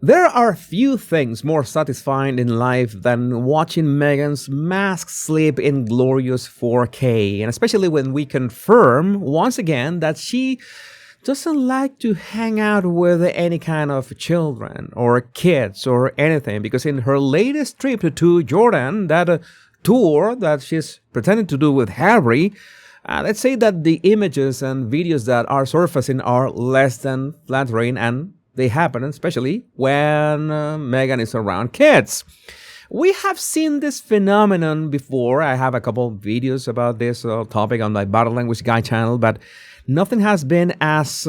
There are few things more satisfying in life than watching Meghan's mask slip in glorious 4K, and especially when we confirm once again that she doesn't like to hang out with any kind of children or kids or anything, because in her latest trip to Jordan, that tour that she's pretending to do with Harry, let's say that the images and videos that are surfacing are less than flattering, and they happen especially when Meghan is around kids. We have seen this phenomenon before. I have a couple videos about this topic on my Body Language Guy channel, but nothing has been as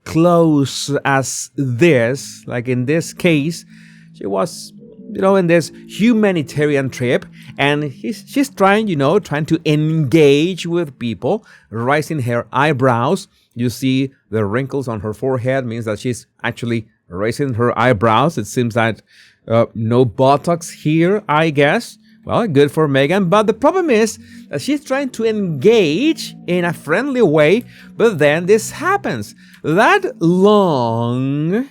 close as this. Like in this case, she was, in this humanitarian trip, and she's trying to engage with people, raising her eyebrows. You see the wrinkles on her forehead means that she's actually raising her eyebrows. It seems that no Botox here, I guess. Well, good for Meghan. But the problem is that she's trying to engage in a friendly way, but then this happens. That long,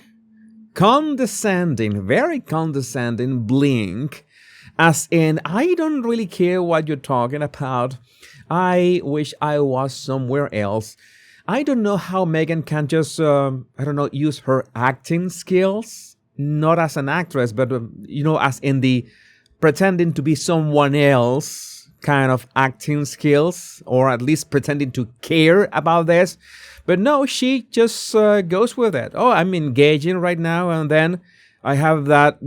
condescending, very condescending blink, as in, I don't really care what you're talking about. I wish I was somewhere else. I don't know how Meghan can just, use her acting skills, not as an actress, but, as in the pretending to be someone else kind of acting skills, or at least pretending to care about this. But no, she just goes with it. Oh, I'm engaging right now, and then I have that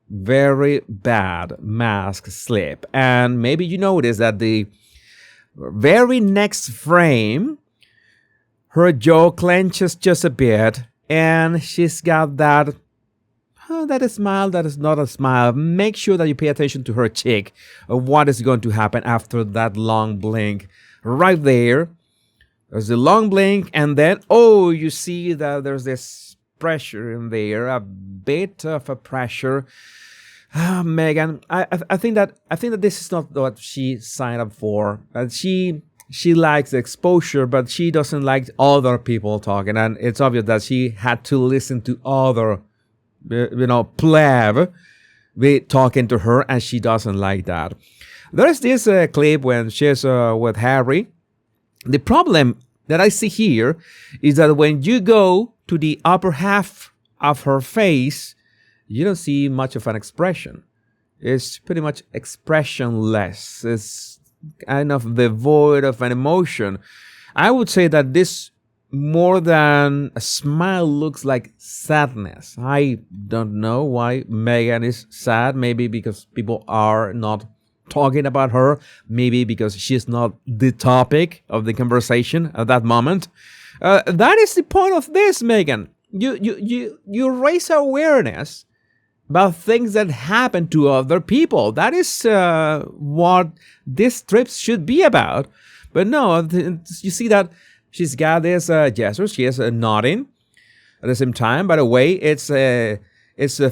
very bad mask slip. And maybe you notice that the very next frame, her jaw clenches just a bit, and she's got that is smile, that is not a smile. Make sure that you pay attention to her cheek of what is going to happen after that long blink. Right there, there's a long blink, and then, you see that there's this pressure in there, a bit of a pressure. Meghan, I think that this is not what she signed up for. She likes the exposure, but she doesn't like other people talking, and it's obvious that she had to listen to other, pleb be talking to her, and she doesn't like that. There's this clip when she's with Harry. The problem that I see here is that when you go to the upper half of her face, you don't see much of an expression. It's pretty much expressionless. It's kind of devoid of an emotion. I would say that this, more than a smile, looks like sadness. I don't know why Meghan is sad. Maybe because people are not talking about her. Maybe because she's not the topic of the conversation at that moment. That is the point of this, Meghan. You raise awareness about things that happen to other people. That is what this trip should be about. But no, you see that she's got this gesture. She is nodding at the same time. By the way, it's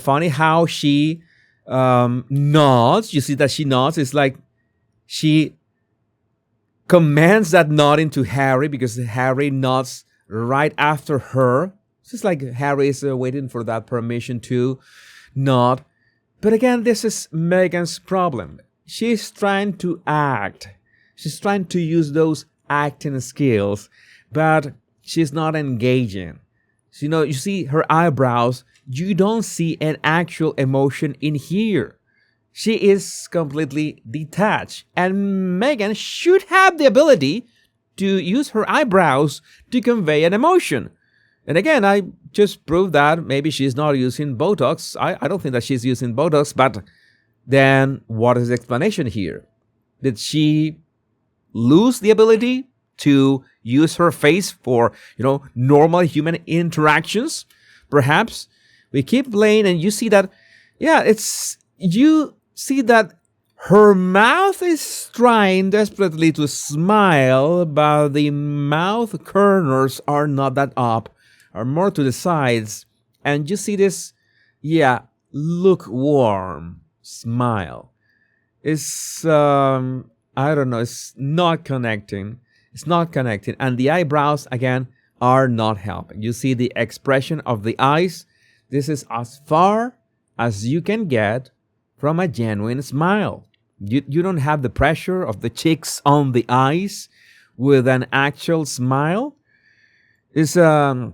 funny how she nods. You see that she nods. It's like she commands that nodding to Harry, because Harry nods right after her. It's just like Harry is waiting for that permission to nod. But again, this is Meghan's problem. She's trying to act. She's trying to use those acting skills, but she's not engaging. So, you see her eyebrows. You don't see an actual emotion in here. She is completely detached. And Meghan should have the ability to use her eyebrows to convey an emotion. And again, I just proved that maybe she's not using Botox. I don't think that she's using Botox, but then what is the explanation here? Did she lose the ability to use her face for, normal human interactions? Perhaps. We keep playing, and you see that, you see that her mouth is trying desperately to smile, but the mouth corners are not that up, are more to the sides. And you see this, lukewarm smile. It's, I don't know, it's not connecting. It's not connecting. And the eyebrows, again, are not helping. You see the expression of the eyes. This is as far as you can get from a genuine smile. You don't have the pressure of the cheeks on the eyes with an actual smile. And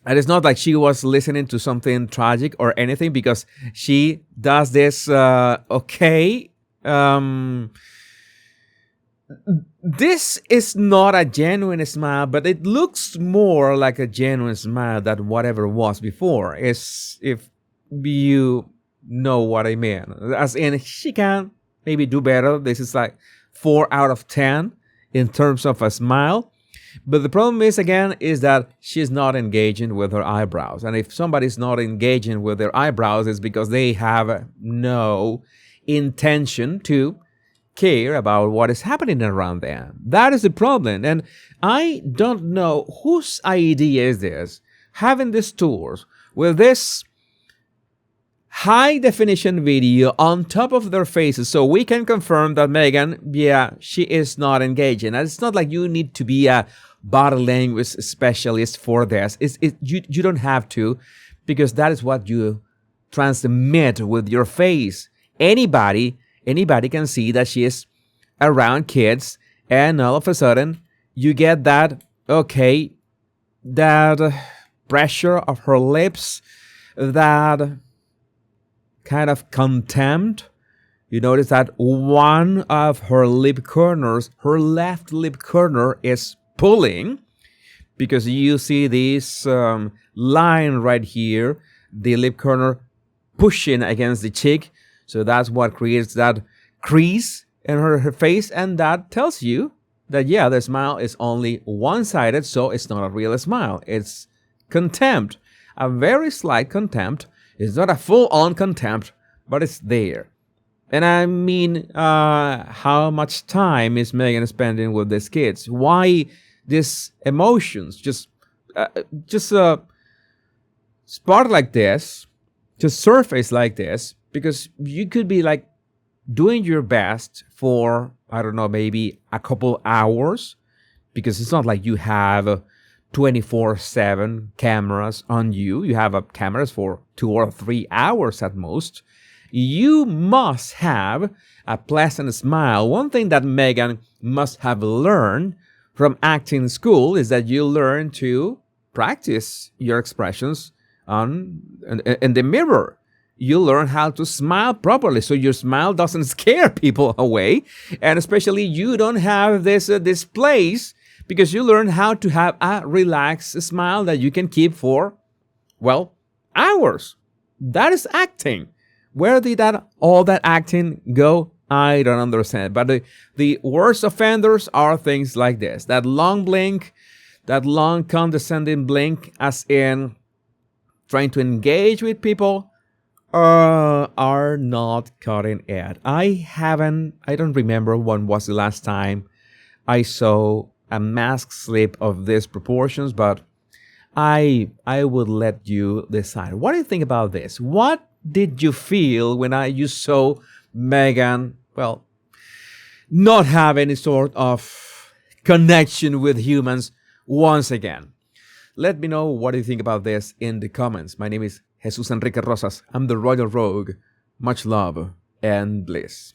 it's not like she was listening to something tragic or anything, because she does this, okay. This is not a genuine smile, but it looks more like a genuine smile than whatever was before. If you know what I mean. As in, she can maybe do better. This is like 4 out of 10 in terms of a smile. But the problem is, again, is that she's not engaging with her eyebrows. And if somebody's not engaging with their eyebrows, it's because they have no intention to care about what is happening around them. That is the problem. And I don't know whose idea is this, having these tours with this high definition video on top of their faces, so we can confirm that Meghan, yeah, she is not engaging. And it's not like you need to be a body language specialist for this. You don't have to, because that is what you transmit with your face. Anybody can see that she is around kids, and all of a sudden you get that, okay, that pressure of her lips, that kind of contempt. You notice that one of her lip corners, her left lip corner, is pulling, because you see this line right here, the lip corner pushing against the cheek. So that's what creates that crease in her face, and that tells you that, yeah, the smile is only one-sided, so it's not a real smile. It's contempt, a very slight contempt. It's not a full-on contempt, but it's there. And I mean, how much time is Meghan spending with these kids? Why these emotions just spark like this, just surface like this? Because you could be like doing your best for, I don't know, maybe a couple hours, because it's not like you have 24/7 cameras on you. You have cameras for 2 or 3 hours at most. You must have a pleasant smile. One thing that Meghan must have learned from acting school is that you learn to practice your expressions in the mirror. You learn how to smile properly, so your smile doesn't scare people away, and especially you don't have this displays, because you learn how to have a relaxed smile that you can keep for, well, hours. That is acting. Where did all that acting go? I don't understand. But the worst offenders are things like this. That long blink, that long condescending blink, as in trying to engage with people, are not cutting it. I don't remember when was the last time I saw a mask slip of these proportions, but I would let you decide. What do you think about this? What did you feel when you saw Meghan, well, not have any sort of connection with humans once again? Let me know what you think about this in the comments. My name is Jesus Enrique Rosas. I'm the Royal Rogue. Much love and bliss.